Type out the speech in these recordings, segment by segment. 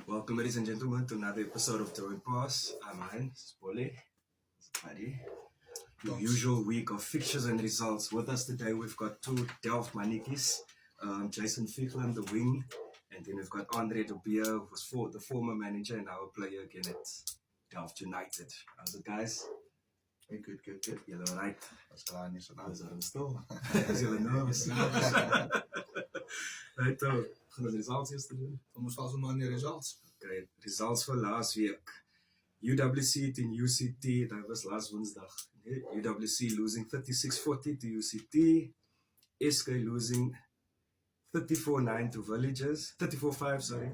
Welcome, ladies and gentlemen, to another episode of Throwing Pass. I'm Hein, this is Polly, this is Paddy. The usual week of fixtures and results. With us today, we've got two Delft Manikis, Jason Fickland, the wing, and then we've got Andre De Beer, who was the former manager and our player again at Delft United. How's it, guys? Hey, good. You're all right. What's going on? How's it still? You're nervous. Right, gaan we results yesterday? Almost als een the results. Okay, results for last week. UWC to UCT, that was last Wednesday. UWC losing 36-40 to UCT. SK losing 34-9 to Villages, 34-5, sorry.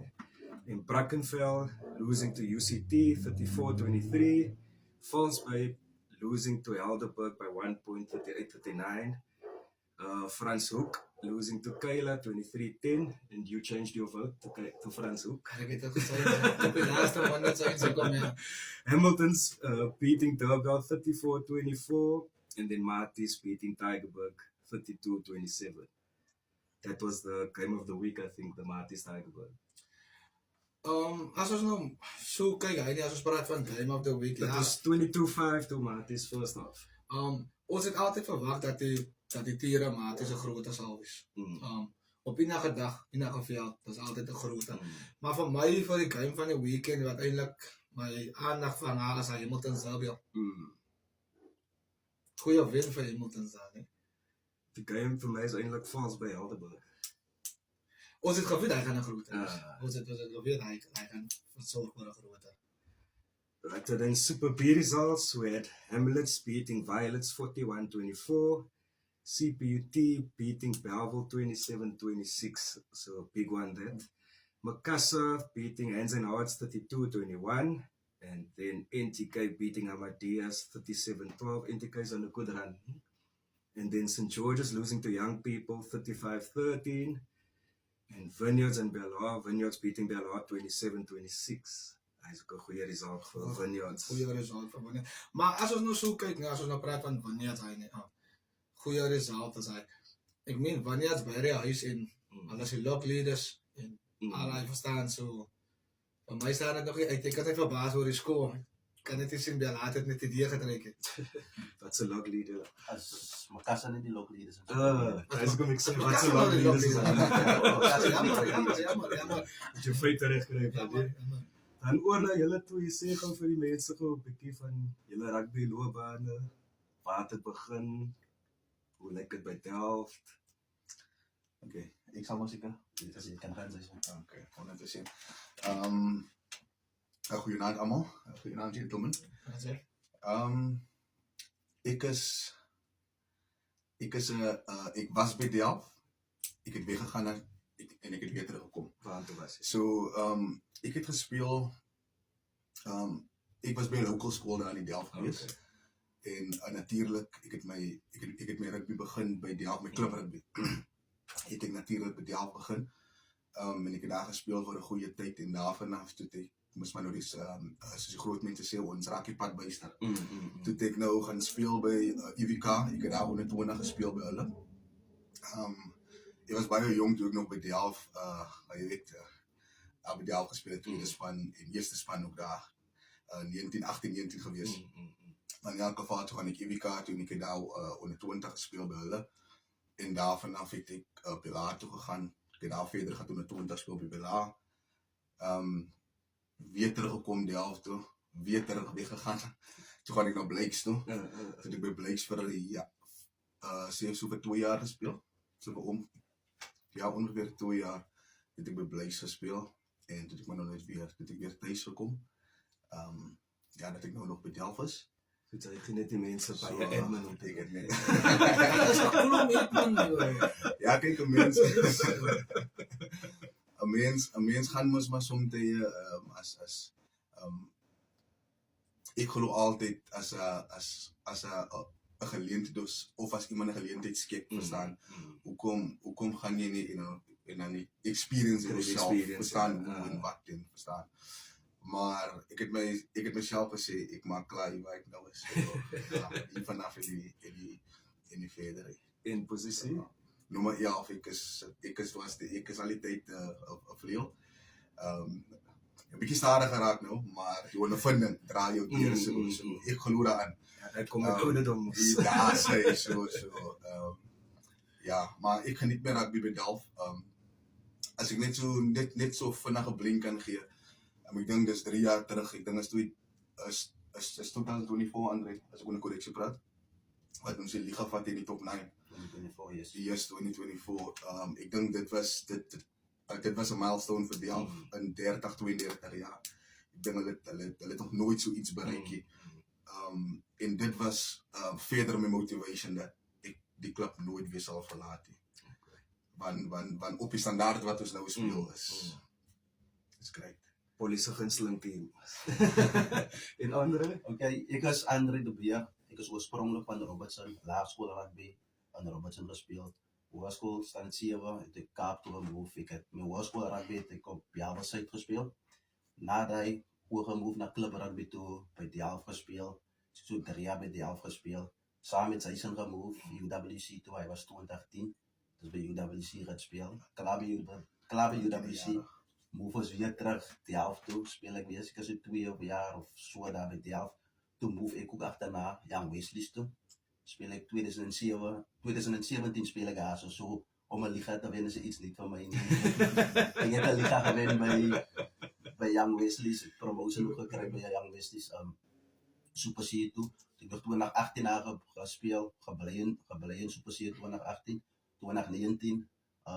In Brackenfell losing to UCT, 34-23. Valsby losing to Helderberg by 1 point, 38-39. Frans Hoek losing to Kayla 23-10, and you changed your vote to Frans Hoek. Hamilton's beating Durban 34-24, and then Marty's beating Tygerberg 32-27. That was the game of the week, I think, the Marty's Tygerberg. As ons nou so kyk, as ons praat van game of the week, That was 22-5 to Marty's first half. Ons het altyd verwag dat die tiere Marty's 'n groter sal wees. Op enige dag, enige veld, dat is altyd 'n groter. Maar vir my, vir die game van die weekend, wat eintlik my aandag van haar is Hamilton Zambia. Goeie win vir Hamilton Zambia. Die game vir my is eintlik vals by Helderberg. Ons het geweet hy gaan 'n groter wees. Ons het geweet hy gaan versorg vir 'n groter. Right, so then Super B results, we had Hamlets beating Violets 41-24, CPUT beating Belleville 27-26, so a big one that. Makassar beating Hands and Hearts 32-21, and then NTK beating Amadeus 37-12. NTK is on a good run. And then St. George's losing to Young People 35-13, and Vineyards and Belhar, Vineyards beating Belhar 27-26. Hy is ook 'n goeie result vir Vineyards. Goeie result vir Vineyards. Maar as ons nou so kyk, as ons nou praat van Vineyards, goeie result is hy. Ek meen Vineyards by die huis en hulle is die lock leaders en al hy verstaan so. Vir my staan dit nog nie uit. Ek het verbaas oor die score. Kan net sien Belhar het net die idee getrek het. Wat 'n lock leader. As Makassar net die lock leaders. Hy is kom ek sê wat 'n lock leaders is. Jammer. Jy feit reg gekry, Paddy. Dan oor na julle toe, jy sê gou vir die mense gou 'n bietjie van julle rugby loopbane, waar het dit begin, hoe lyk dit by Delft? Okay, ek sal maar seker, dit kan gaan sê. Okay, kom net te sien. Goeienaand almal, goeienaand gentlemen. Ek was by Delft. Ek het weggegaan en ek het weer teruggekom. Waar toe was jy? So, ek het gespeel, ek was by 'n local school daar in Delft gewees. En natuurlik, ek het my rugby begin by Delft, my club rugby. Het ek natuurlik by Delft begin. En ek het daar gespeel vir 'n goeie tyd en daarvanaf toe ek moes maar nou die soos die groot mense sê, ons raak die pad byster. Toe ek nou gaan speel by UWK, ek het daar 120 gespeel by hulle. Ek was baie jong toe ek nog by Delft, jy weet, by Delft gespeel het, tweede span en eerste span ook daar, 1918-19 gewees. Maar in elke geval toe gaan ek UWK toe en ek het daar 120 gespeel by hulle. En daar vanaf het ek Belhar toe gegaan, ek het daar verder gaan 120 speel by Belhar. Weer teruggekom Delft toe, weer terug weggegaan. Toe gaan ek na Blakes toe. Toe ek by Blakes vir so vir 2 jaar gespeel. So vir ongeveer 2 jaar het ek by Blakes gespeel. En toe ek maar nou net weer thuis gekom. Dat ek nou nog by Delft is. Dit sê jy net die mense by jou admin onteken net. Dat is 'n cool admin. Ja, kyk 'n mens gaan mos maar soms ek glo altyd as 'n geleentheid of as iemand 'n geleentheid skep, verstaan. Hoekom gaan jy nie en dan die experience in yourself, verstaan, en wat en verstaan. Maar ek het myself gesê, ek maak klaar waar ek nou is. Hier vanaf in die verder. In posisie? Nummer 11, ek is al die tyd 'n vleuel. bietjie stadig geraak nou, maar die ondervinding dra jou deur so ek glo daaraan. Ja, dat komt met ouderdom. Ja, sê so. Ja, maar ek geniet my rugby by Delft. As ek net so vinnige blink kan gee. Ek dink dis 3 jaar terug. Ek dink is 2024 Andre, as ek oor 'n korreksie praat. Wat ons die liga vat in die top 9. 2024, yes. Yes, 2024. Ek dink dit was 'n milestone vir Delft in 32 jaar. Ek dink hulle het nog nooit so iets bereik nie. En dit was verder my motivation dat ek die klub nooit weer sal verlaat nie. Want op die standaard wat ons nou speel is great. Polisie gunsteling team. En andere? Okay, ek is Andre de Beer. Ek is oorspronklik van Robertson, laerskool rugby aan Robertson gespeel. Hoërskool stand 7, het ek Kaap toe gemove. Ek het my hoërskool rugby het ek op Jawasheid gespeel. Nadat ek oorgemove na klub rugby toe by Delft gespeel. So 3 jaar by Delft gespeel. Saam met Jason gemove, UWC toe, hy was 2010. Dus by UWC gespeel. Klaar by UWC. Move ons weer terug Delft toe, speel ek weer seker so 2 jaar of so daar by Delft. Toe move ek ook agterna Young Wesley's toe. Speel ek 2017 speel ek daar so om 'n liga te wen is iets niet vir my nie. Ek het 'n liga gewen by Young Wesley's, promotion ook gekry by Young Wesley's Super C toe. Ek het nog 2018 daar gespeel, gebly in Super C 2018, 2019.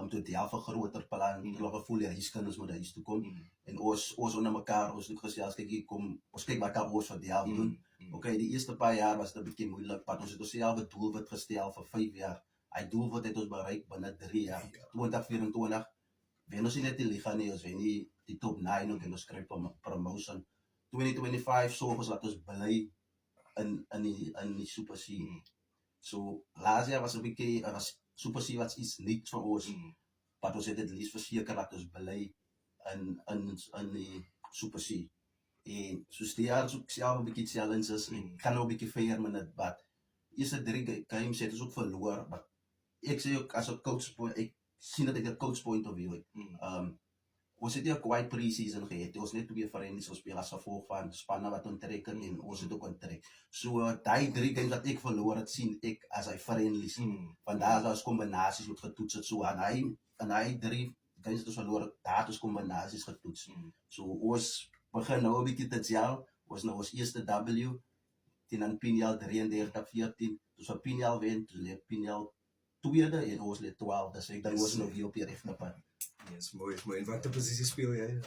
Toe Delft 'n groter plan, toe gevoel jy huiskinders moet huis toe kom. En ons onder mekaar, ons het gesê kyk kom, ons kyk wat ons vir Delft doen. Okay, die eerste paar jaar was dit 'n bietjie moeilik, maar ons het onsself 'n doelwit gestel vir 5 jaar. Hy doelwit het ons bereik binne 3 jaar. 2024 wen ons nie net die liga nie, ons wen nie die top 9 ook en ons kry promotion. 2025 sorg ons dat ons bly in die Super C. So laas jaar was 'n bietjie was Super C was iets niks vir ons. Maar ons het dit liefs verseker dat ons bly in die Super C. En soos die jaar ook self 'n bietjie challenges en kan ook 'n bietjie fair met dit, but eerste 3 games het ons ook verloor, but ek sê ook as 'n coach point, ek sien dat ek 'n coach point of view het. Ons het nie 'n quiet pre-season gehad, ons net 2 friendlies gespeel as gevolg van spanne wat onttrek en ons het ook onttrek. So daai 3 games wat ek verloor het, sien ek as hy friendlies. Want daar is kombinasies wat getoets het, so aan hy 3 games het ons verloor, daar het ons kombinasies getoets. So ons begin nou 'n bietjie te gel, ons nou ons eerste W teen Piniel 33-14, dus op Piniel wen, dus lê Piniel tweede en ons lê 12, dus ek dink ons nou hier op die regte pad. Yes, mooi. En wat posisie speel jy?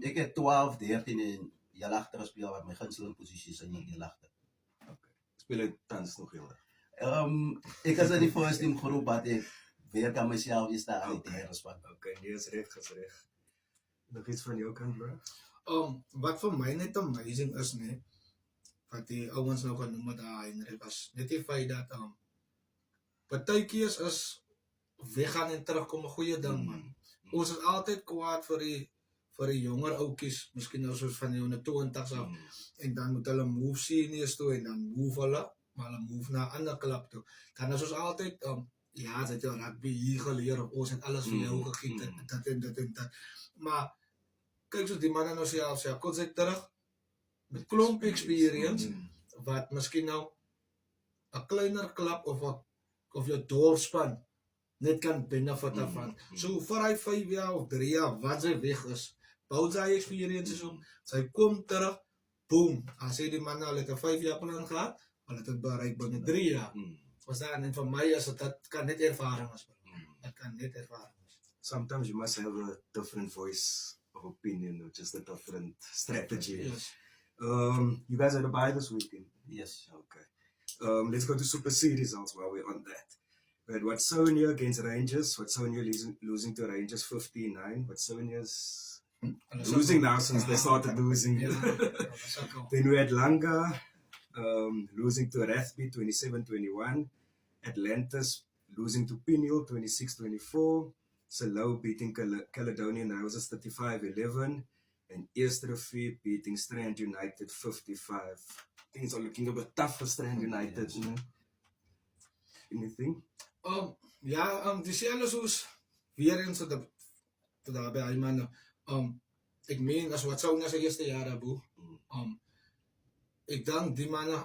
Ek het 12, 13 en heel agter gespeel wat my gunsteling posisies in heel agter. Speel jy tans nog heel erg? Ek is in die first team groep wat ek werk aan myself is daar aan die derde span. Okay, nee, is reg. Nog iets van jou kant, bro? Wat vir my net amazing is, nee, wat die ouens nou genoem het daar, Henry, was net die feit dat partytjies is weggaan en terugkom 'n goeie ding, man. Ons is altyd kwaad vir die jonger ouetjies, miskien nou soos van die 20's af, en dan moet hulle move seniors toe en dan move hulle, maar hulle move na 'n ander klub toe. Dan is ons altyd ja, het jou rugby hier geleer, ons het alles vir jou gegee, dit en dat. Maar kyk soos die manne nou sê, kom sy terug met klomp experience, wat miskien nou 'n kleiner klub of jou dorpspan net kan benefit daarvan. So vir hy 5 jaar of 3 jaar wat sy weg is, bou sy experiences om, sy kom terug, boom, as hy die manne al het 'n 5 jaar plan gehad, al het dit bereik binne 3 jaar. Verstaan, en vir my is dit kan net ervaring is. Dit kan net ervaring is. Sometimes you must have a different voice of opinion or just a different strategy. Yes. You guys had a bye this weekend? Yes. Okay. Let's go to Super C results while we're on that. We had Watsonia against Rangers. Watsonia losing to Rangers 15-9. Watsonia's losing now since they started losing. Then we had Langa losing to Rathby 27-21. Atlantis losing to Piniel 26-24. Salou beating Caledonian Houses 35-11. And Eerste beating Strand United 55. Things are looking a bit tough for Strand United. Yes. You know? Anything? Ja, dieselfde soos weer eens tot daar by hy man. ek meen as wat sou na sy eerste jare boe. Ek dink die manne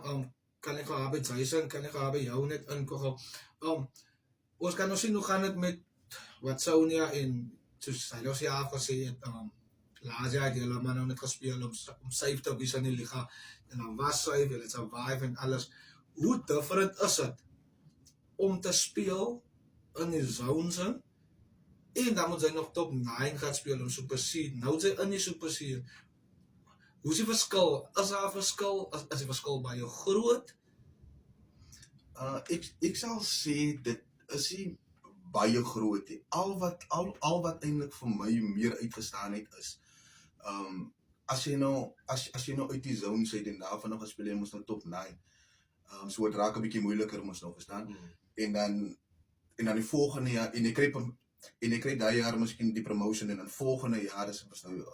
kan ek gehad by Jason, kan ek gehad by jou net inkom. Ons kan ons sien hoe gaan dit met wat Sonia en soos hy los jaar gesê het, laas jaar het julle man nou net gespeel om safe te wees in die liga. En dan was safe, hulle het survive en alles. Hoe different is dit om te speel in die zones in, en dan moet sy nog top 9 gaan speel om Super C. Nou is sy in die Super C. Hoe is die verskil? Is daar 'n verskil? Is die verskil baie groot? Ek sal sê dit is nie baie groot nie. Al wat eintlik vir my meer uitgestaan het is as jy nou uit die zone uit en daarvan nog gespeel jy moes nou top 9. So het raak 'n bietjie moeiliker moes nou verstaan. En dan die volgende jaar en jy kry daai jaar miskien die promotion en dan volgende jaar is nou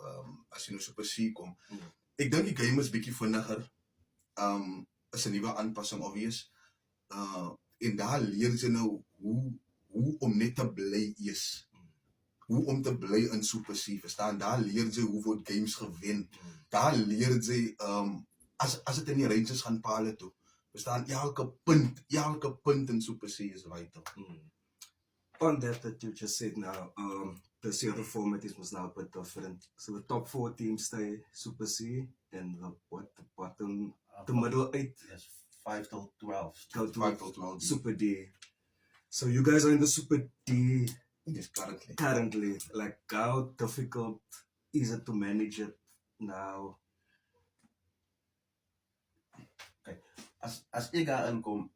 as jy nou Super C kom. Ek dink die game is bietjie vinniger. Is 'n nuwe aanpassing obvious. En daar leer jy nou hoe om net te bly is. Hoe om te bly in Super C, verstaan? Daar leer jy hoe word games gewen. Daar leer jy as dit in die ranges gaan paal toe. Verstaan? Elke punt in Super C is vital. On that you just said now, this year the format is now a bit different. So the top 4 teams stay Super C, and the bottom, the middle 8 Yes, 5 till 12. go to 5 till 12. Super D. So you guys are in the Super D Yes, currently. currently. Like, how difficult is it to manage it now? Okay. As ek daar inkom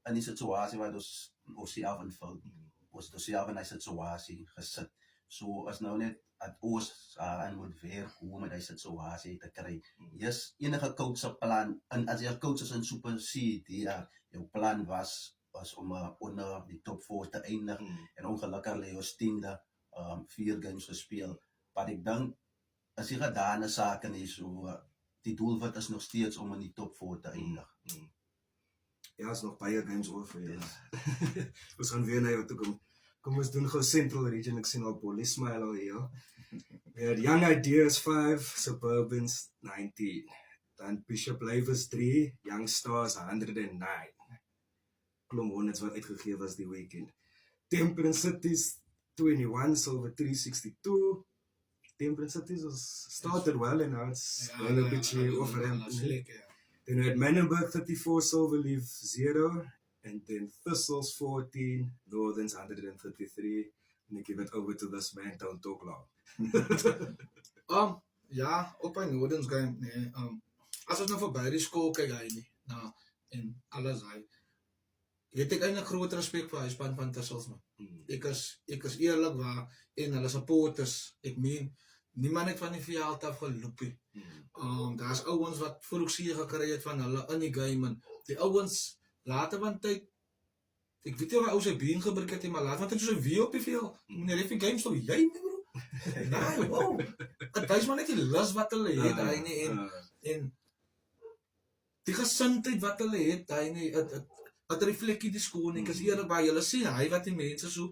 in die situasie wat ons self invul, ons het self in die situasie gesit. So as nou net dat ons aan moet weer hoe om die situasie te kry. Yes, enige coach se plan, en as jy coach is in Super C, jou plan was om onder die top 4 te eindig, en ongelukkig lê ons 10de 4 games gespeel. Maar ek dink as jy gedane sake nie, so die doelwit is nog steeds om in die top 4 te eindig. Ja, is nog baie games oor vir julle. Ons gaan weer na jou toe kom. Kom ons doen gou Central Region. Ek sien al Polly smile al hier. We had Young Ideas 5, Suburbans 19. Dan Bishop Livers 3, Young Stars 109. Klomp honderd wat uitgegee was die weekend. Temperance Cities 21, Silver 362. Temperance Cities was started well and now it's going a bietjie overramped. Then we had Menenberg 34, Silver Leaf 0. And then Thistles 14, Northerns 133. And I give it over to this man, don't talk long. Ja, op by Northern's game, nee. As ons nou verby die skool kyk hy nie, nou, en alles hy, het ek eintlik groot respek vir huispan van Thistles, man. Ek is eerlik waar, en hulle supporters, ek meen, niemand het van die veld af geloopie. Daar's ouens wat vroeg seë gekry het van hulle in die game, en die ouens, later van tyd, ek weet nie waar ou sy been gebreek het, maar later van tyd so wie op die veld, meneer Reffie Games, so jy nie, bro? Nee, wow. Het wys maar net die lus wat hulle het, hy nie, en die gesindheid wat hulle het, hy nie, het reflekkie die skoon, ek is eerlijk by, julle sien, hy wat die mense so,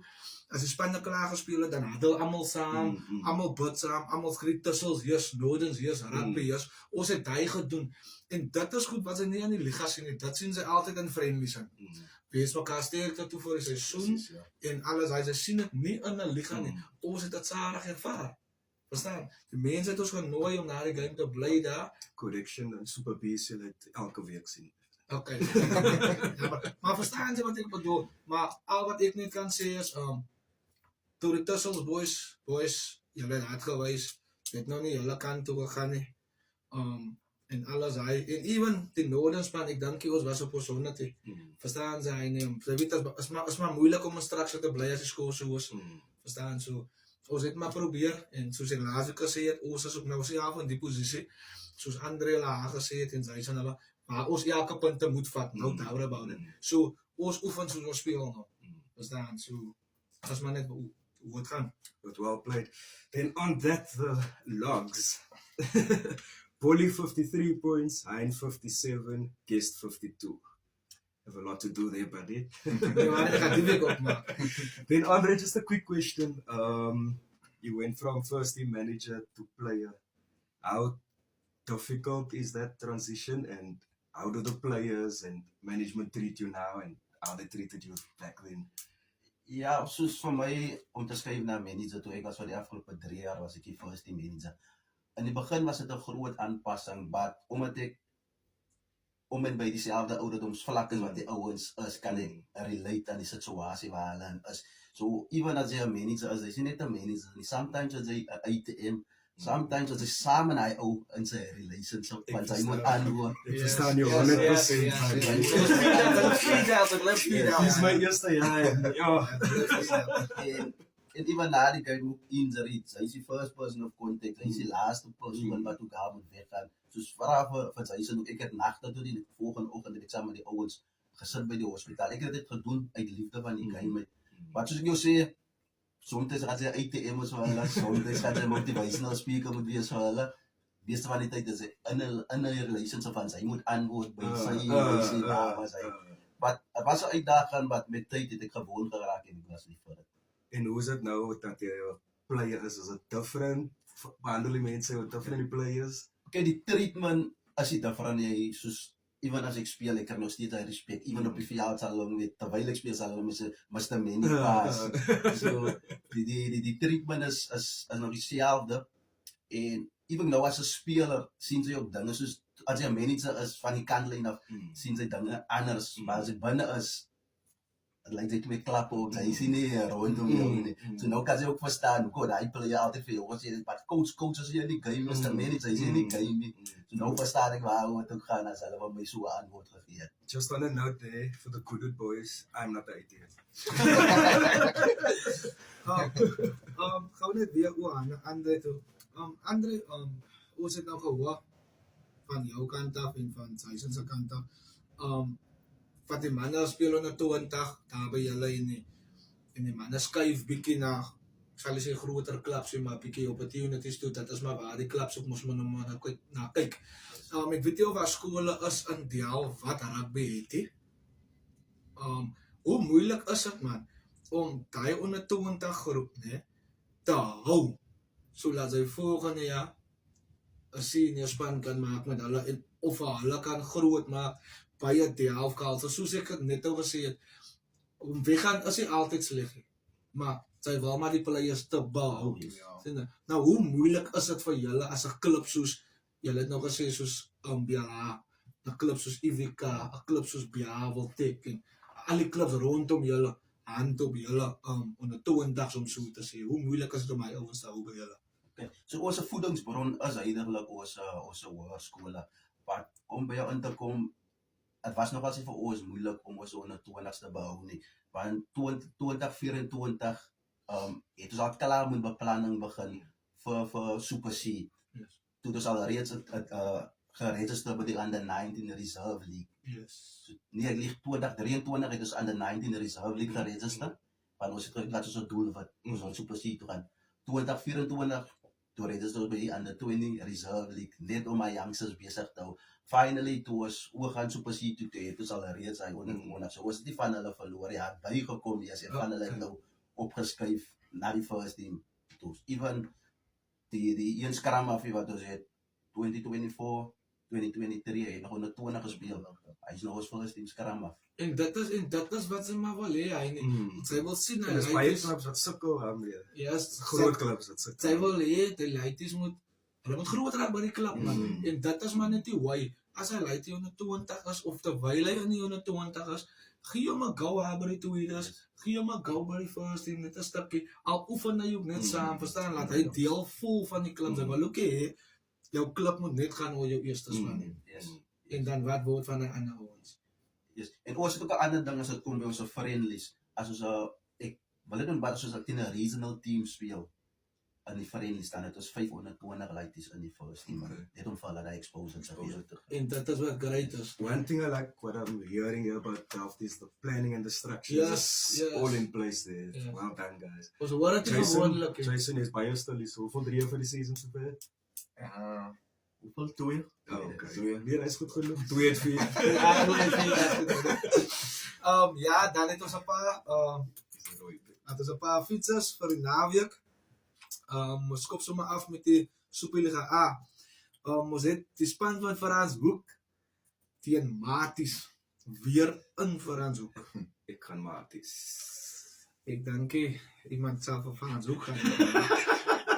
as die spanne klaar gespeel het, dan huddle almal saam, almal bid saam, almal skree Thistles, yes, Northerns, yes, rugby, yes, ons het hy gedoen, en dit is goed wat sy nie in die liga sien nie, dit sien sy altyd in friendlies in, wees mekaar sterkte toe vir die seisoen, en alles, hy sien het nie in die liga nie, ons het het sarig ervaar, verstaan, die mense het ons genooi om na die game te bly daar, Correction en Super B sal het elke week sien. Okay. Ja, maar verstaan jy wat ek bedoel? Maar al wat ek net kan sê is, toe die Thistles boys, julle het hard gewys, het nou nie julle kant toe gegaan nie. En alles hy, en even die Northern span, ek dink ons was op ons 100, verstaan sy hy nie, jy weet, is maar moeilik om straks te bly as die skool so is, verstaan so, ons het maar probeer, en soos ek laas ook gesê het, ons is ook nou self in die posisie, soos André Laag gesê het, en sy is aan hulle, maar ons elke punte moet vat, no doubt about it. So, ons oefen soos ons speel nou, verstaan, so, as maar net hoe het gaan. But well played. Then on that, the logs. Polly 53 points, Hein 57, Guest 52. Have a lot to do there, buddy. Nee, maar ek gaan die week opmaak. Then Andre, just a quick question. you went from first team manager to player. How difficult is that transition, and how do the players and management treat you now, and how they treated you back then? Ja, soos vir my om te skuif na manager toe ek was vir die afgelope 3 jaar was ek die first team manager. In die begin was dit 'n groot aanpassing, but omdat ek om en by dieselfde ouderdomsvlak is wat die ouens is, kan ek relate aan die situasie waar hulle in is. So even as jy 'n manager is, jy's nie net 'n manager nie. Sometimes as jy 'n ATM, sometimes as jy saam en hy ou in sy relationship, want hy moet antwoord. Ek verstaan jou 100%. Dis my eerste jaar. Ja. En even na die guy moet injury, hy is die first person of contact, hy is die laaste person wat ook daar moet weggaan. Soos vir sy sin, ek het nagte toe die volgende oggend het ek saam met die ouens gesit by die hospitaal. Ek het dit gedoen uit liefde van die game. Wat soos ek jou sê, soms as jy ATM is vir hulle, soms as jy motivational speaker moet wees vir hulle, meeste van die tyd is hy in 'n relationship van hy moet antwoord by sy daar was hy. Maar het was 'n uitdaging, wat met tyd het ek gewoon geraak en ek was lief vir dit. En hoe is dit nou dat jy 'n player is? Is it different? Behandel die mense jou different die players? Okay, die treatment is nie different nie, soos even as ek speel, ek kan nog steeds hy respek. Even op die veld sal hulle weet, terwyl ek speel sal hulle mense Mr. Manny pass. So die treatment is nog dieselfde. En even nou as 'n speler sien jy ook dinge soos as jy 'n manager is van die kantlyn af, sien jy dinge anders, maar as jy binne is, het lyk jy twee klappe op, jy sien nie rondom jou nie. So nou kan jy ook verstaan, hoe daai player altyd vir jou sê, maar coach as jy in die game is, dan manager is in die game nie. So nou verstaan ek waar het ook gaan as hulle van my so 'n antwoord gegee het. Just on a note there, for the good boys, I'm not the ATM. Gou net weer oor aan Andre toe. Andre, hoe is dit nou gehoor van jou kant af en van Jason se kant af? Wat die manne speel onder 20 daar by julle en die manne skuif bietjie na, sal ek sê groter klubs, maar bietjie opportunities toe. Dat is maar waar die klubs ook mos maar na kyk. Ek weet nie of daar skole is in Delft wat rugby het nie. Hoe moeilik is dit man om daai onder 20 groep te hou sodat hy volgende jaar 'n senior span kan maak met hulle of hulle kan groot maak by 'n Delft culture. Soos ek het net al gesê het, om weggaan is nie altyd sleg nie, maar sy wil maar die players te behou. Nou hoe moeilik is dit vir julle as 'n klub soos julle het nou gesê soos BLA, 'n klub soos IWK, 'n klub soos BA wil teken, al die klubs rondom julle hand op julle onder 20 om so te sê. Hoe moeilik is dit om hy ouens te hou by julle? Okay. So ons voedingsbron is eintlik ons hoërskole. Maar om by jou in te kom, het was nogal vir ons moeilik om ons onder 20s te behou nie. Want 2024 het ons al klaar met beplanning begin vir Super C. Toe ons al reeds geregistreer by die under 19 Reserve League. So, nee, ek lieg 2023 het ons under 19 Reserve League geregistreer. Want ons het dat ons 'n doel wat ons aan Super C toe gaan. 2024 toe register ons by die under 20 Reserve League net om my youngsters besig te hou. Finally toe ons gaan Super C toe het ons al reeds hy onder so ons het nie van hulle verloor jy het bygekom jy het van hulle nou opgeskuif na die first team toe. Even die een skram af wat ons het 2024 2023 het nog onder 20 gespeel. Hy is nou ons first team skram af. En dit is wat sy maar wil hê hy nie. Sy wil sien En dis baie clubs wat sukkel daarmee. Yes, Groot clubs wat sukkel. sy wil hê die laities moet groot raak by die klub man. En dit is maar net die why. As hy laitie onder 20 is of terwyl hy in die onder 20 is, gee hom 'n go by die tweeders, gee hom 'n go by die first team net 'n stukkie. Al oefen hy ook net saam, verstaan, laat hy deel voel van die klub. Hy wil ook hê jou klub moet net gaan oor jou eerste span. En dan wat word van die ander ouens? Yes. En ons het ook 'n ander ding as dit kom by ons friendlies. As ons ek wil dit doen wat soos ek teen 'n regional team speel in die friendlies dan het ons 520 laities in die first team. Net om vir hulle daai exposure te gee. En dit is wat great is. One thing I like what I'm hearing here about Delft is the planning and the structure. Yes, yes. All in place there. Yes. Well done guys. Ons hoor dit gewoonlik. Jason is baie stil. So hoeveel 3 vir die season sover? Hoeveel 2? Okay. Nee, hy is goed genoeg. 2 het 4. Ja, dan het ons 'n paar fietsers vir die naweek. Ons skop sommer af met die Superliga A. Ons het die span van Franshoek teen Maties weer in Franshoek. Ek gaan Maties. Ek dink iemand sal vir Franshoek gaan.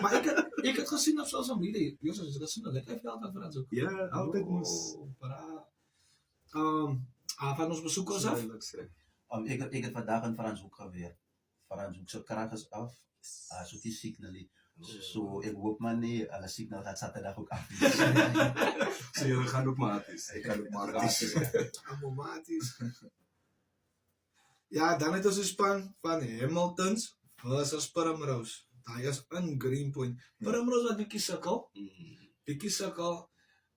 Maar ek het gesien op social media. Jy's het gesien dat hy veld van Franshoek. Ja, altyd moes. Van ons besoekers af. Duidelik sê. Ik heb vandaag in Franshoek geweer. Franshoek zijn kracht is af. So die signal. So ik hoop maar niet, alle signal gaat zaterdag ook af. So jullie gaan ook Maties. Ek kan ook maar raas. Amomaties. Ja, dan het ons die span van Hamiltons versus Primrose. Daai is in Greenpoint. Primrose wat bietjie sukkel. Bietjie sukkel.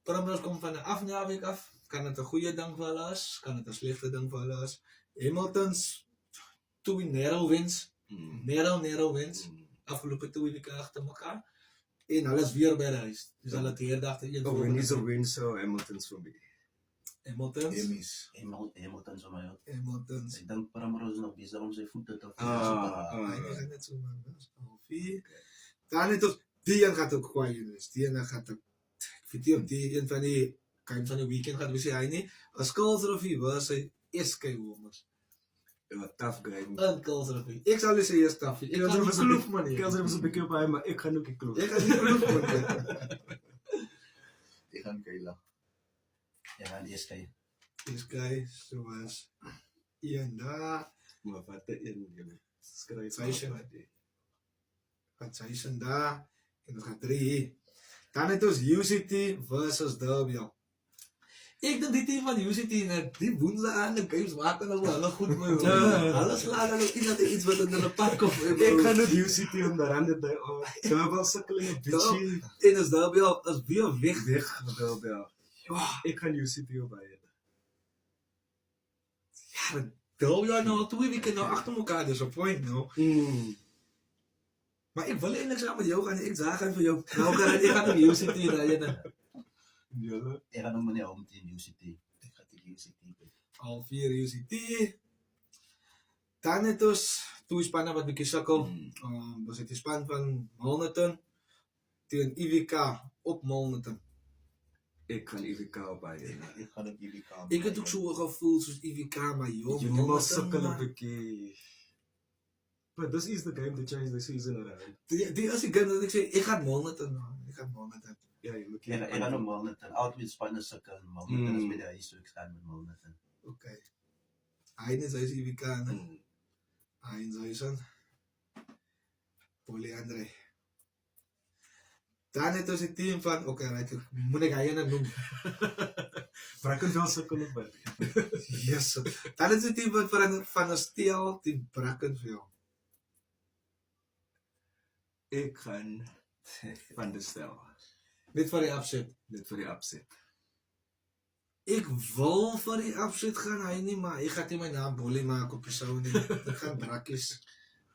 Primrose kom van 'n afnaweek af. Kan dit 'n goeie ding vir hulle is, kan dit 'n slegte ding vir hulle is. Hamiltons 2 narrow wins. Narrow wins. Afgelope 2 weke agter mekaar. En hulle is weer by die huis. Dus hulle het hierdagte een Oh, when is a win, so Hamilton's for me. Hamiltons. Emies. Hamilton zo maar. Hamiltons. Ik denk Primrose is nog bezig om zijn voeten te Hy gaan net so man. Dis al 4. Dan het ons die een gaat ook kwaai wees. Die een gaat ook ek weet nie of die een van die game van die weekend gaat wees hy nie. As Kulsrofie was hy SK Homers. Ja, tough game. In Kulsrofie. Ek sal sê eers tough. Ek gaan nie kloof man nie. Kelser was een beetje op hy, maar ik ga ook niet kloppen. Ek gaan nie kloof man nie. Ek gaan Kayla. Ja, en eerst kijken. SK soos een daar. Maar wat de een, jullie. Skryf Session. af wat die. Wat sy is daar. En ons gaan 3. Dan het ons UCT versus Derby. Ek dink die team van UCT net die woensdag aan die games maak hulle goed mee. Hulle slaan hulle iemand iets wat in hulle pad kom. Ik ga niet UCT om daar aan de dag. Ik heb wel sukkel in een beetje. En as Derby as weer weg. Weg, wel, ja. Ja, Ik ga UCT op bij. Derby nou al 2 weke nou agter mekaar disappoint nou. Maar ek wil eintlik saam met jou gaan. Ek sag vir jou. Nou kan ek gaan die UCT ry. Jullie. Ik ga nog meneer om team UCT. Ik ga tegen UCT. Al 4 UCT. Dan het ons 2 spanne wat bietjie sukkel. Was dit die span van Milnerton teen IWK op Milnerton. Ik ga IVK op bij. Ek gaan op jullie kamer. Ek het ook so 'n gevoel soos IWK maar joh. Jullie wel sukkel een beetje. But this is the game to change the season around. Die as ek gaan dat ek sê ek gaan Milnerton. Ek gaan Milnerton. Ja, je moet Ik ga nog Milnerton. Altijd met Spanje sukken. Milnerton is bij de huis, ik ga met Milnerton. Okay. Hy is IWK ne. Hy is Poli Andre. Dan het ons die team van right, moet ek hy noem. Brackenfell sukkel op bij. Yes. Dan is die team van 'n steel teen Brackenfell. Ik ga van de stijl. Net vir die upset. Net voor die upset. Ek wil vir die upset gaan hy nie, maar ek gaan nie my naam bolie maak op die sou nie. Ek gaan brakkies.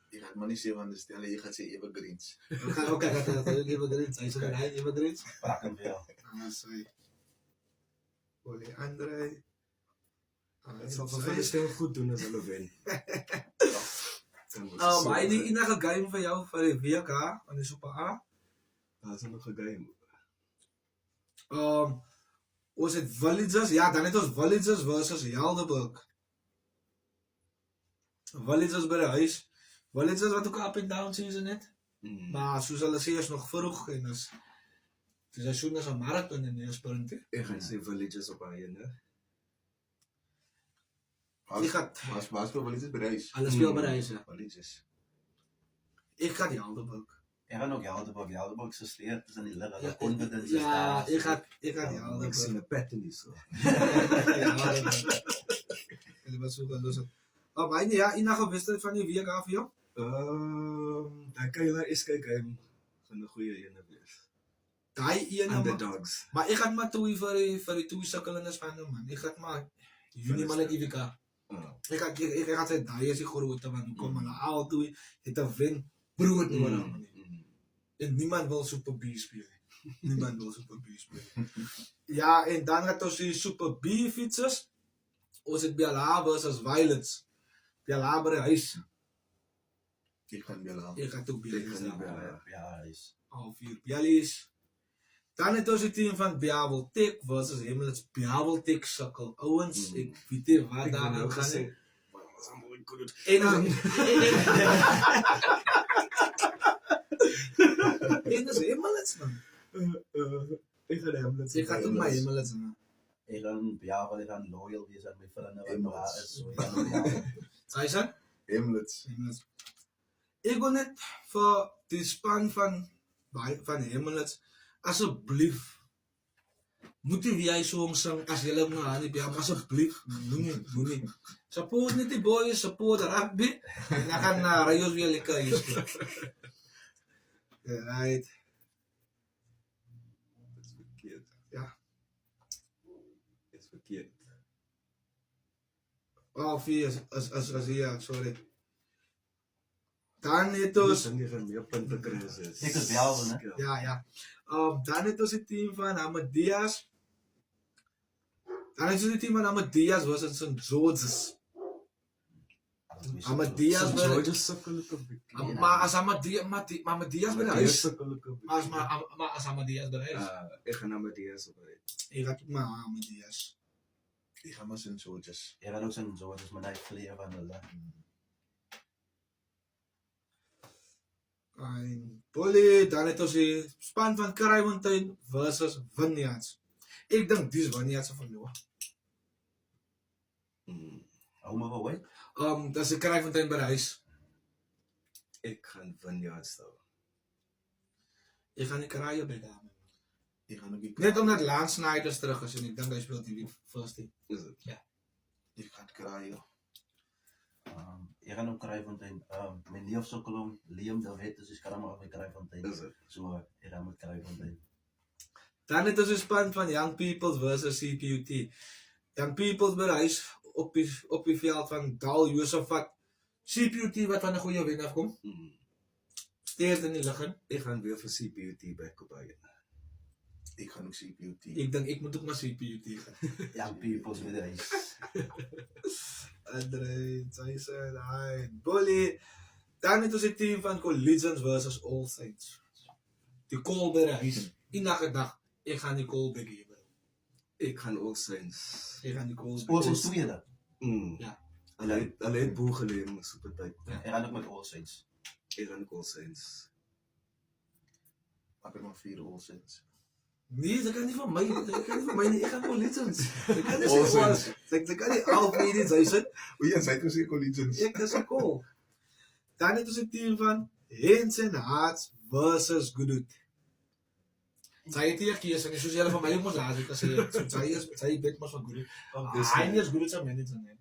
Jy gaan maar nie sê van die stelle, jy gaan sê Evergreens. Ek gaan ook dat Evergreens. Hy sê hy Evergreens. Brackenfell. Sy Poli Andre. Het zal van de stijl goed doen als hulle wen. Maar hy die enige game vir jou vir die WK aan die Super A. Dat is nog een game. Ons het Villagers, ja, dan het ons Villagers versus Helderberg. Villagers by die huis. Villagers wat ook 'n up and down season het. Maar soos hulle sê is nog vroeg en is die seisoen is 'n marathon en nie 'n sprint nie. Ik ga sê Villages op bij, hè. Ek gaan Was vir Wallis by die huis. hulle speel by die huis. Ja. Wallis. Ek gaan die Helderberg. Ik ga nog Helderberg. Helderberg is gesteerd, is aan die liggen. Ja, De confidence is ja, daar. ek gaan die Ik Helderberg. zie een pattern niet zo. Dit was so gelos. Maar ja, enige wedstryd van die WK vir jou? Dan kan je naar eens kijken. Van de goede ene weer. Daai een Underdogs. maar ek gaan maar toe vir die twee sukkelende spanne man. Ek gaan maar Junie maar net IWK. Ek gaan sê daai is die grootste man. Kom hulle al toe het 'n wen brood nodig man. En niemand wil Super B speel nie. Niemand wil Super B speel. Ja, en dan het ons die Super B fietsers. Ons het Biala versus Violets. Biala by die huis. Ik gaan bellen. Ik ga ook Ik Bialis ga niet daar. bellen. Ja, is. Half 4 Bialis. Dan het ons het team van Biaveltik versus Himmelets Biaveltik sukkel. Ouwens, ik weet niet wat Ik daar ben aan ook gaan. gezegd. Maar dat was allemaal goed. En dan... En dat is Himmelets, man. Ik ga hem net Ik ga ook maar Himmelets, man. Ik gaan loyal wees aan mijn vrienden wat waar is. So, ik gaan op Biavel. Zei ze? Hamlets. Himmelets. Ik wil net voor die span van Himmelets, alsjeblieft, motiveer jij soms zang als je loopt naar aan die alsjeblieft, moenie. Support niet die boys, support de rugby, en dan gaan naar Rayos weer lekker hier spelen. Right. Dat is verkeerd. Ja. Dat is verkeerd. Oh, 4 als hier, sorry. Dan het Dus ons, dan die gaan meer punten krijgen. Ik is Biavel, hè? ja. Dan het ons het team van Amadeus. Dan het ons het team van Amadeus versus St. George's. Amadeus St. bij George's sukkel ook een beetje. maar als Amadeus bij de huis. sukkel ook een Maar beetje. als Amadeus bij de huis. Ik ga naar Matthias op rijden. Ik ga ook maar Amadeus. Ik ga maar St. George's. Ik ga ook zijn zo, dus mijn eigen verleden van hulle. En Polly, dan het ons die span van Kraaifontein versus Vineyards. Ik denk die is Vineyards van jou. Hou maar wel, Dat is de Kraaifontein bij de huis. Ik ga Vineyard staan. Ik ga niet kraaien bij dame. Ik ga ook niet. Net omdat Lance Snijders terug is en ik denk hij speelt die first team. Is het? Ik ga het kraaien. Ik ga ook Kraaifontein. Mijn neef sukkel Liam de Wet, dus ik kan maar over Kraaifontein. Is het? Zo, ik ga met Kraaifontein. Dan het ons een span van Young Peoples versus CPUT. Young Peoples bij de huis op die veld van Dal Josafat. CPUT wat van een goede win afkomt. Steert in die liggen. Ik ga weer voor CPUT bij Kobayen. Ik ga ook CPUT. Ik denk ik moet ook maar CPUT gaan. Young people's with ice. André, Tyson, hi, Bully. Dan het ons het team van Collisions versus All Saints. Die call bij de huis. Iedere dag. Ik ga die call begeven. Ik ga All Saints. Ik ga die call All Saints tweede. Ja. Alleen Boegeleem is op het tijd. Ik ga ook met All Saints. Ik ga All Saints. Ik heb maar 4 All Saints. Nee, dat kan niet van mij. Dat kan niet van mij. Ik ga Collisions. Dat kan niet All zo. Saints. Dat kan niet half niet zijn. O ja, zij het collegians. Ik, dat is een call. Dan het ons het team van Hens en Hearts versus Goodwood. Zij het hier kiezen, en zoals jullie van mij ook moest laten, dat zij bet maar van Goodwood. Hij is Goodwood zijn manager, nee.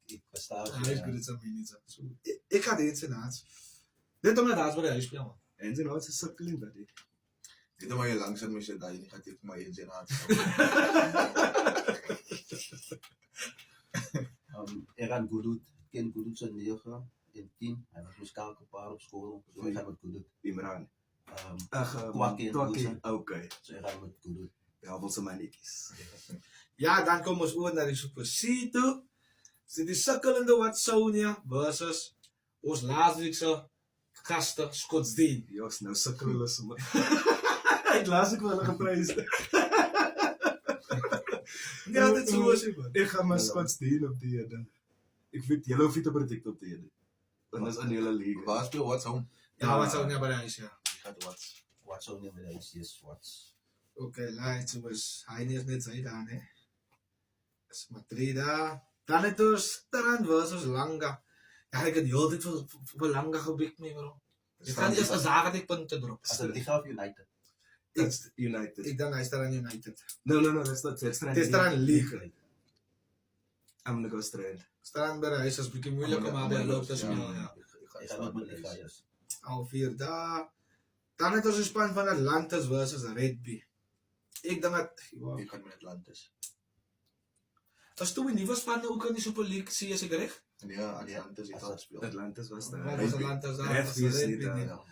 Ik versta het. Hij is Goodwood zijn manager. So, ik ga de Hens en Hearts. Dit om naar Hearts bij de huis spelen. En zijn houdt ze sukkeling dat ik. Dit is maar je langzaam is je daar. Je gaat dit maar in zijn hart. Ik ga Goodwood. Ik ken Goodwood zijn 9 in 10. Hij was muzikaal paar op school. Dus ik ga met Goodwood. Imran. Kwakkie en Kwakkie. Goodwood. Oké. Dus ik ga met Goodwood. Ja, wat zijn mannetjes. Ja, dan komen we over naar de Super C toe. Zit die sukkelende Watsonia versus ons laatste weekse gasten Scottsdene. Jos, nou sukkelen ze maar. Ik laat ik wel een geprijs. Ja, dit is zo was man. Ik ga maar Scottsdale op die ene. Ik vind jullie hoef niet te predicten op die ene. Dat is een hele league. Waar speel wat zo? Ja, Watsonia bij de huis, ja. Ik ga het wat. Wat zo niet met ice is wat. Oké, lijkt zoals hij niet net zei dan, hè. Dat is Madrida. Dan het dus Strand versus Langa. Ja, ik heb die hele tijd voor Langa gebikt mee, bro. Ik kan eerst een zagen die punten erop. Als het ligt op United. That's United. Ik denk hij staat aan United. No, that's not it. Het is Strand League. I'm gonna go Strand. Strand bij de huis is een beetje moeilijk om aan bij loopt te spelen, ja. Ik ga ook met Liga, yes. Al 4 daar. Dan het dus een span van Atlantis versus Redby. Ik denk dat... Ik ga met Atlantis. Was toen een nieuwe span ook in die Super League, zie je ze gericht? Ja, Atlantis heeft al gespeeld. Atlantis was Wat daar. was Atlantis daar? Redby is niet daar. Ja.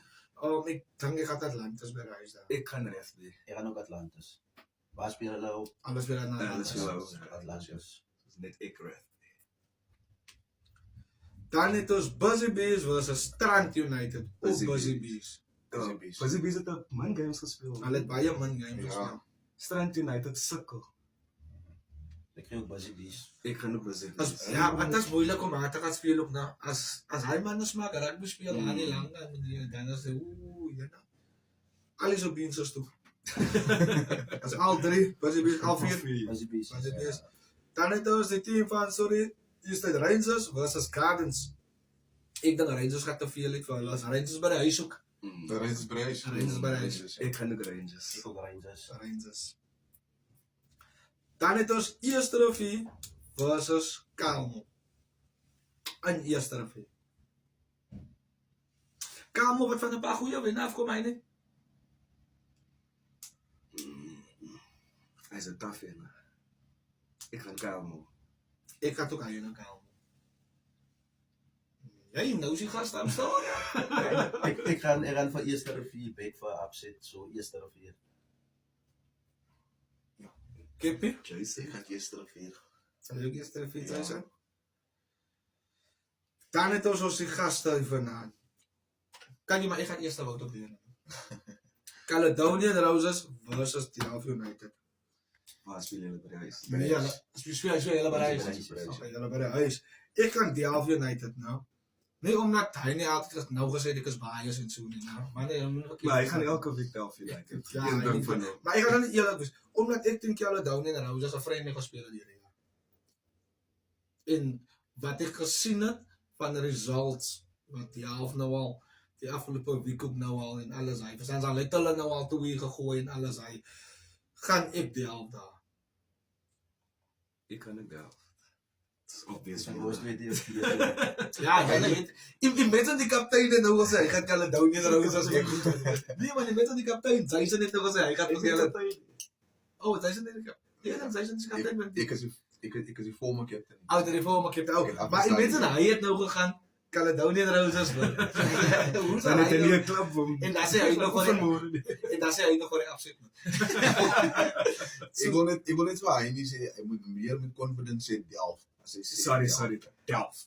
Ik denk ik had Atlantis bij de huis daar. Ik ga naar Redby. Ik ga ook Atlantis. Waar spelen jullie op? Alles weer naar Ja, dat is Atlantis. wel. Atlantis. Dat is net ik Redby. Dan het ons Busy Bees versus Strand United. Ook Busy Busy Bees. Bees. Busy Bees het op man games gespeeld. Hulle het baie min games Ja. gespeel. Strand United sukkel. Ek kry ook Busy Bees. Ek gaan op Busy As, Bees. ja, het is moeilik om aan te gaan speel ook nou. As hy man is maar rugby speel aan die lang dan is hy alles op diens toe. As al 3, Busy Bees, al 4. Busy Bees. Busy Bees. Dan het ons die team van Eastern Rangers versus Gardens. Ek dink Rangers gaat te veel uit vir hulle. As Rangers by die huis ook. De Rangers by die huis. Rangers by die huis. Ek gaan ook Rangers. Ek ook Rangers. Rangers. Dan het ons Eerste Rivier versus Kalmo. In Eerste Rivier. Kalmo wat van 'n paar goeie wenne afkom hy net. Hy's 'n tough een. Ek gaan Kalmo. Ek gaat ook aan Kalmo. Jy nou is die gast aan staan. Ek gaan vir Eerste Rivier bet vir upset, so Eerste Rivier. Kippie. Jason. Ek gaan Eerste Rivier. Sal jy ook Eerste Rivier zijn? Dan het ons die gaste hier vanaand. Kan jy maar ek gaan eerste woord op weer. Caledonian Roses versus Delft United. Waar speel julle by die huis? Nee, ja, speel julle by die By huis. die huis. Okay, julle by die huis. Ek kan Delft United nou. Nie omdat hy nie altyd nou gesê ek is bias en so nie, nou. Maar nee, Maar hy gaan elke week Delft United. Ja, Een hy ding nie- van hom. Maar ek gaan nou nie eerlik wees, omdat ek dink Caledonian Roses 'n vreemde speler hierdie jaar. En wat ek gesien het van results wat Delft nou al die afgelope week ook nou al en alles hy. Verstaan dan het hulle nou al toe hier gegooi en alles hy. Gaan ek Delft daar. Ek kan ook Delft. It's obvious. Ons moes weet jy. Ja, jy weet. Die mense die kaptein het nou gesê hy gaan Caledonian Roses ook goed doen. Nee, maar die mense die kaptein, Jason het nou gesê hy gaan vir hulle. Oh, Jason het die kaptein. Ja, Jason is die kaptein met Ek is die former captain. Ou die reform ek het ook. Oké, Maar die mense hy het nou gegaan Caledonian Roses. Hoe Dan sal het hy hy nie nou 'n klub om. en dan sê hy nog vir vermoor nie. en dan sê hy nog vir die afset. Ek wil net vir hy nie sê hy moet meer met confidence sê Delft. As hy sê Sorry. Delft.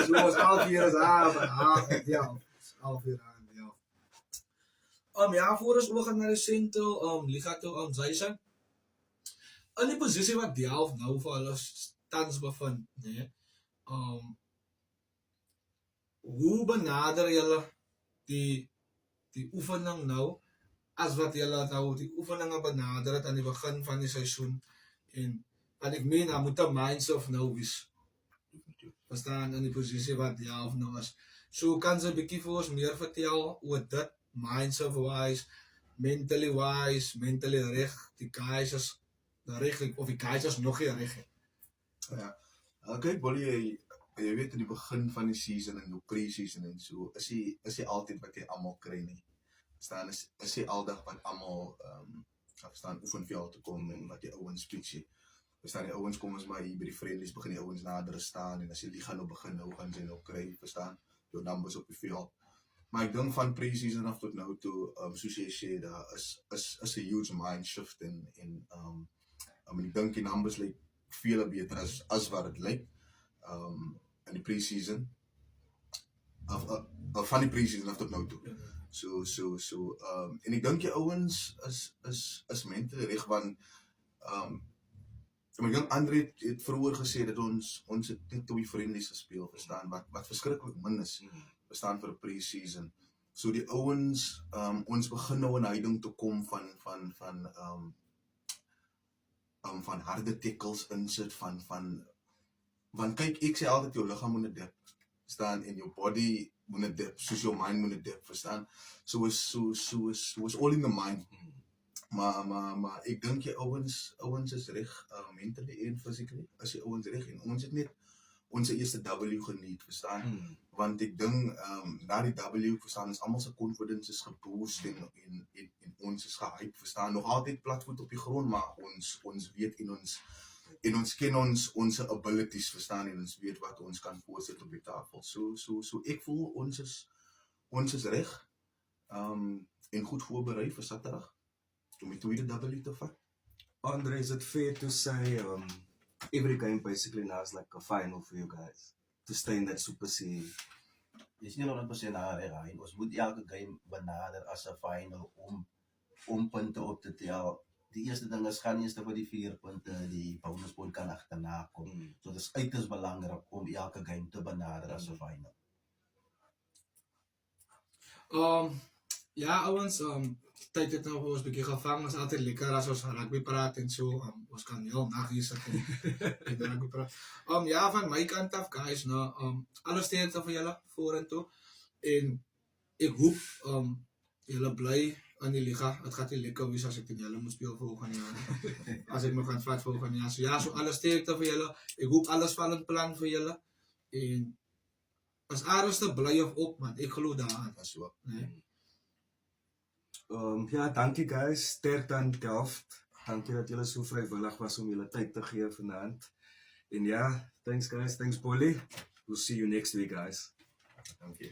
So was al vier is ja. Al vier aan ja. Ja, voor ons oor gaan na die Sentel, Liga toe Jason. In die posisie wat Delft nou vir hulle tans bevind, nee. Hoe benader julle die oefening nou as wat julle nou die oefeninge benader het aan die begin van die seisoen en wat ek meen, daar moet 'n mindset nou wees. Verstaan in die posisie wat Delft nou is. So kan sy 'n bietjie vir ons meer vertel oor dit mindset wise, mentally wise, mentally reg, die guys is reg of die guys is nog nie reg. Kyk, Bollie, jy weet in die begin van die season en jou pre-season en so, is jy altyd wat jy almal kry nie. Verstaan, is jy aldag wat almal verstaan oefenveld toe kom en wat die ouens speech jy. Verstaan, die ouens kom ons maar hier by die friendlies, begin die ouens nader staan en as jy die gaan nou begin, nou gaan sy nou kry, verstaan, jou numbers op die veld. Maar ek dink van pre-season af tot nou toe, soos jy sê, daar is 'n huge mind shift en ek dink die numbers lyk veel beter as wat dit lyk. In die pre-season of van die pre-season af tot nou toe. So en ek dink die ouens is mentally reg want ek dink Andre het vroeër gesê dat ons het net 2 friendlies gespeel, verstaan, wat verskriklik min is, verstaan vir 'n pre-season. So die ouens ons begin nou in houding te kom van harde tackles insit want kyk ek sê altyd jou liggaam moet dip staan en jou body moet dip soos jou mind moet dip verstaan so is all in the mind maar ek dink die ouens is reg mentally en physically as die ouens reg en ons het net ons eerste W geniet verstaan want ek dink na die W verstaan ons almal se confidence is geboost en ons is gehype verstaan nog altyd platvoet op die grond maar ons weet en ons ken ons abilities verstaan en ons weet wat ons kan voorsit op die tafel so ek voel ons is reg en goed voorberei vir Saterdag om die tweede W te vat. Andre, is it fair to say every game basically now is like a final for you guys? to stay in that Super C. Dis nie 100% Ryan. Ons moet elke game benader as 'n final om punte op te tel. Die eerste ding is gaan nie eens vir die 4 punte die bonuspoint kan agterna kom. So dit is uiters belangrik om elke game te benader as 'n final. Ja, ouens, tyd het nou vir ons bietjie gevang. Ons altyd lekker as ons rugby praat en so. Ons kan heel nag hier sit en rugby praat. Ja, van my kant af, guys, nou, alles sterkte vir julle vorentoe. En ek hoop, julle bly aan die liga. Het gaat nie lekker wees as ek teen julle moet speel volgende jaar. As ek me gaan vat volgende jaar. So ja, so alles sterkte vir julle. Ek hoop alles val in plan vir julle. En as Aarste bly of op, man, ek glo daaraan. As so. Nee. Ja, dankie guys. Sterkte aan Delft. Dankie dat julle so vrywillig was om julle tyd te gee vanaand. En ja, thanks guys, thanks Polly. We'll see you next week guys. Dankie.